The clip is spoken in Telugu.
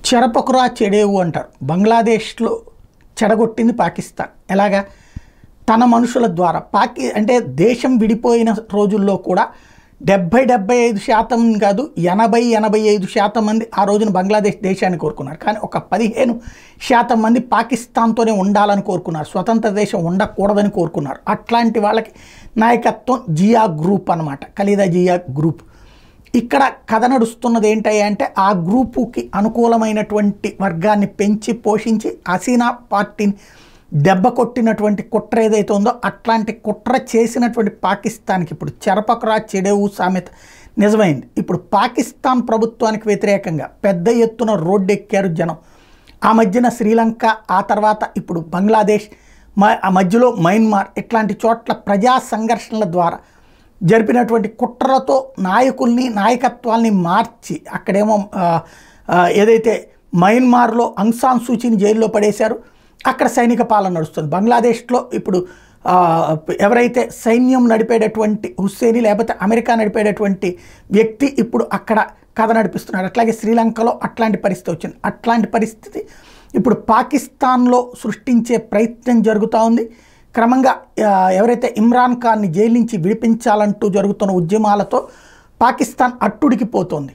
చెరపకురా చెడేవు అంటారు. బంగ్లాదేశ్లో చెడగొట్టింది పాకిస్తాన్. ఎలాగా? తన మనుషుల ద్వారా. అంటే దేశం విడిపోయిన రోజుల్లో కూడా 70-75% కాదు, 80-85% మంది ఆ రోజున బంగ్లాదేశ్ దేశాన్ని కోరుకున్నారు. కానీ ఒక 15% మంది పాకిస్తాన్తోనే ఉండాలని కోరుకున్నారు. స్వతంత్ర దేశం ఉండకూడదని కోరుకున్నారు. అట్లాంటి వాళ్ళకి నాయకత్వం జియా గ్రూప్ అన్నమాట, ఖలీదా జియా గ్రూప్. ఇక్కడ కథ నడుస్తున్నది ఏంటంటే ఆ గ్రూపుకి అనుకూలమైనటువంటి వర్గాన్ని పెంచి పోషించి హసీనా పార్టీని దెబ్బ కొట్టినటువంటి కుట్ర ఏదైతే ఉందో అట్లాంటి కుట్ర చేసినటువంటి పాకిస్తాన్కి ఇప్పుడు చెరపకురా చెడేవు సామెత నిజమైంది. ఇప్పుడు పాకిస్తాన్ ప్రభుత్వానికి వ్యతిరేకంగా పెద్ద ఎత్తున రోడ్డెక్కారు జనం. ఆ మధ్యన శ్రీలంక, ఆ తర్వాత ఇప్పుడు బంగ్లాదేశ్, ఆ మధ్యలో మయన్మార్, ఇట్లాంటి చోట్ల ప్రజా సంఘర్షణల ద్వారా జరిపినటువంటి కుట్రతో నాయకుల్ని, నాయకత్వాల్ని మార్చి అక్కడేమో ఏదైతే మయన్మార్లో ఆంగ్ సాన్ సూచీని జైల్లో పడేశారు, అక్కడ సైనిక పాలన నడుస్తుంది. బంగ్లాదేశ్లో ఇప్పుడు ఎవరైతే సైన్యం నడిపేటటువంటి హుస్సేని లేకపోతే అమెరికా నడిపేటటువంటి వ్యక్తి ఇప్పుడు అక్కడ కథ నడిపిస్తున్నాడు. అట్లాగే శ్రీలంకలో అట్లాంటి పరిస్థితి వచ్చింది. అట్లాంటి పరిస్థితి ఇప్పుడు పాకిస్తాన్లో సృష్టించే ప్రయత్నం జరుగుతూ ఉంది. క్రమంగా ఎవరైతే ఇమ్రాన్ ఖాన్ని జైలు నుంచి విడిపించాలంటూ జరుగుతున్న ఉద్యమాలతో పాకిస్తాన్ అట్టుడికి పోతోంది.